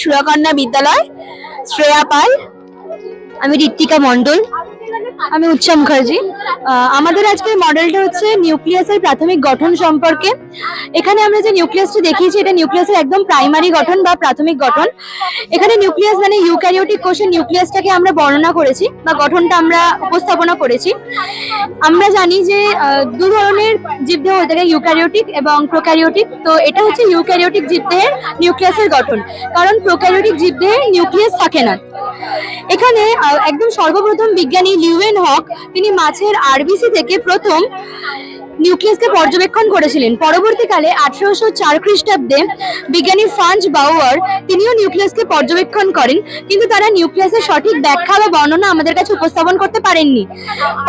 সুরকন্যা বিদ্যালয়, শ্রেয়া পাল। আমি ঋত্বিকা মণ্ডল। আমি উৎসা মুখার্জি। আমাদের আজকের মডেলটা হচ্ছে নিউক্লিয়াসের প্রাথমিক গঠন সম্পর্কে। এখানে আমরা যে নিউক্লিয়াসটি দেখিয়েছি এটা নিউক্লিয়াসের একদম প্রাইমারি গঠন বা প্রাথমিক গঠন। এখানে নিউক্লিয়াস মানে ইউক্যারিওটিক কোষের নিউক্লিয়াসটাকে আমরা বর্ণনা করেছি বা গঠনটা আমরা উপস্থাপনা করেছি। আমরা জানি যে দু ধরনের জীবদেহ হয়ে থাকে, ইউক্যারিওটিক এবং প্রোক্যারিওটিক। তো এটা হচ্ছে ইউক্যারিওটিক জীবদেহের নিউক্লিয়াসের গঠন, কারণ প্রোক্যারিওটিক জীবদেহে নিউক্লিয়াস থাকে না। এখানে একদম সর্বপ্রথম বিজ্ঞানী লিউয়েন হক তিনি মাছের আরবিসি থেকে প্রথম নিউক্লিয়াসকে পর্যবেক্ষণ করেছিলেন। পরবর্তীকালে 1804 খ্রিস্টাব্দে বিজ্ঞানী ফ্রাঞ্জ বাউয়ার তিনিও নিউক্লিয়াসকে পর্যবেক্ষণ করেন, কিন্তু তারা নিউক্লিয়াসের সঠিক ব্যাখ্যা বা বর্ণনা আমাদের কাছে উপস্থাপন করতে পারেননি।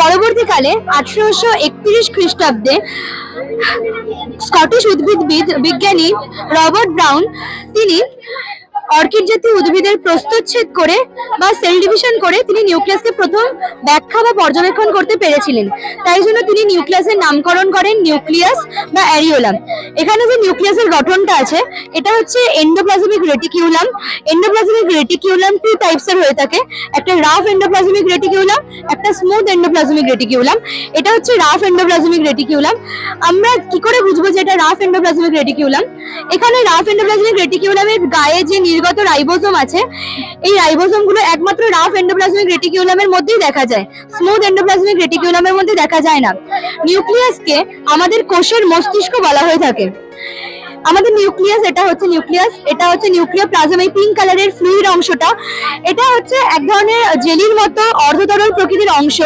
পরবর্তীকালে 1831 খ্রিস্টাব্দে স্কটিশ উদ্ভিদবিদ বিজ্ঞানী রবার্ট ব্রাউন তিনি অর্কিড জাতীয় উদ্ভিদের প্রস্থচ্ছেদ করে বা সেল ডিভিশন করে তিনি নিউক্লিয়াসকে প্রথম ব্যাখ্যা বা পর্যবেক্ষণ করতে পেরেছিলেন। তাই জন্য তিনি নিউক্লিয়াসের নামকরণ করেন নিউক্লিয়াস বা অ্যারিওলাম। এখানে যে নিউক্লিয়াসের গঠনটা আছে এটা হচ্ছে endoplasmic reticulum. Endoplasmic reticulum two টাইপসের হয়ে থাকে, একটা রাফ এন্ডোপ্লাজমিক রেটিকিউলাম, একটা স্মুথ এন্ডোপ্লাজমিক রেটিকিউলাম। এটা হচ্ছে রাফ এন্ডোপ্লাজমিক রেটিকিউলাম। আমরা কি করে বুঝবো যে এটা রাফ এন্ডোপ্লাজমিক রেটিকিউলাম? এখানে রাফ এন্ডোপ্লাজমিক রেটিকিউলামের গায়ে যে নির্গত রাইবোসোম আছে, এই রাইবোসোম গুলো একমাত্র রাফ এন্ডোপ্লাজমিক রেটিকিউলামের মধ্যেই দেখা যায়, স্মুথ এন্ডোপ্লাজমিক রেটিকিউলামের মধ্যে দেখা যায় না। নিউক্লিয়াসকে আমাদের কোষের মস্তিষ্ক বলা হয়ে থাকে। আমাদের নিউক্লিয়াস, এটা হচ্ছে নিউক্লিয়াস, এটা হচ্ছে নিউক্লিওপ্লাজম, এই পিঙ্ক কালারের ফ্লুইড অংশটা, এটা হচ্ছে এক ধরনের জেলির মতো অর্ধতরল প্রকৃতির অংশ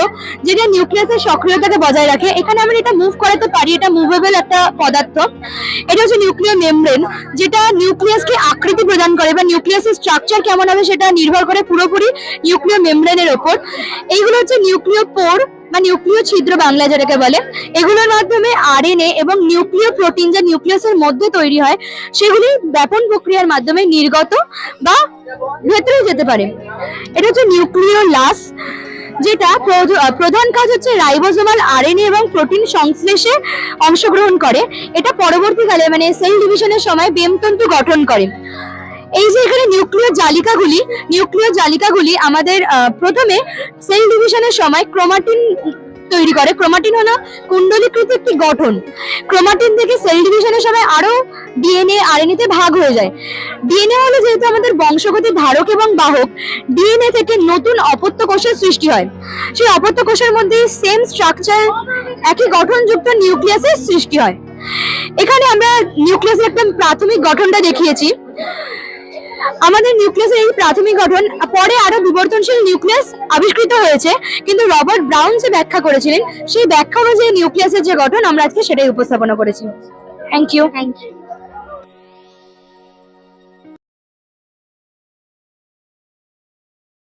যেটা নিউক্লিয়াসের সক্রিয়তাকে বজায় রাখে। এখানে আমরা এটা মুভ করাতে পারি, এটা মুভেবল একটা পদার্থ। এটা হচ্ছে নিউক্লিয় মেমব্রেন, যেটা নিউক্লিয়াসকে আকৃতি প্রদান করে বা নিউক্লিয়াসের স্ট্রাকচার কেমন হবে সেটা নির্ভর করে পুরোপুরি নিউক্লিয় মেমব্রেনের ওপর। এইগুলো হচ্ছে নিউক্লিয় পোর বা নিউক্লিয় ছিদ্র বাংলা যেটাকে বলে। এগুলোর মাধ্যমে আরএনএ এবং নিউক্লিয় প্রোটিন যা নিউক্লিয়াসের মধ্যে তৈরি হয় সেগুলি ব্যাপন প্রক্রিয়ার মাধ্যমে নির্গত বা ভেতরে যেতে পারে। এটা হচ্ছে নিউক্লিওলাস, যেটা প্রধান কাজ হচ্ছে রাইবোসোমাল আরএনএ এবং প্রোটিন সংশ্লেষে অংশগ্রহণ করে। এটা পরবর্তীকালে মানে সেল ডিভিশনের সময় বেমতন্তু গঠন করে। এই যে এখানে নিউক্লিয় জালিকাগুলি আমাদের প্রথমে সেল ডিভিশনের সময় ক্রোমাটিন তৈরি করে। ক্রোমাটিন হলো কুণ্ডলীকৃত একটি গঠন। ক্রোমাটিন থেকে সেল ডিভিশনের সময় আরো ডিএনএ আরএনএ তে ভাগ হয়ে যায়। ডিএনএ হলো যেহেতু আমাদের বংশগতির ধারক এবং বাহক, ডিএনএ থেকে নতুন অপত্য কোষের সৃষ্টি হয়। সেই অপত্য কোষের মধ্যে সেম স্ট্রাকচার, একই গঠনযুক্ত নিউক্লিয়াসের সৃষ্টি হয়। এখানে আমরা নিউক্লিয়াসের একটা প্রাথমিক গঠনটা দেখিয়েছি। আমাদের নিউক্লিয়াসের এই প্রাথমিক গঠন পরে আরো বিবর্তনশীল নিউক্লিয়াস আবিষ্কৃত হয়েছে, কিন্তু রবার্ট ব্রাউন যে ব্যাখ্যা করেছিলেন সেই ব্যাখ্যা অনুযায়ী নিউক্লিয়াসের যে গঠন আমরা আজকে সেটাই উপস্থাপনা করেছি। Thank you.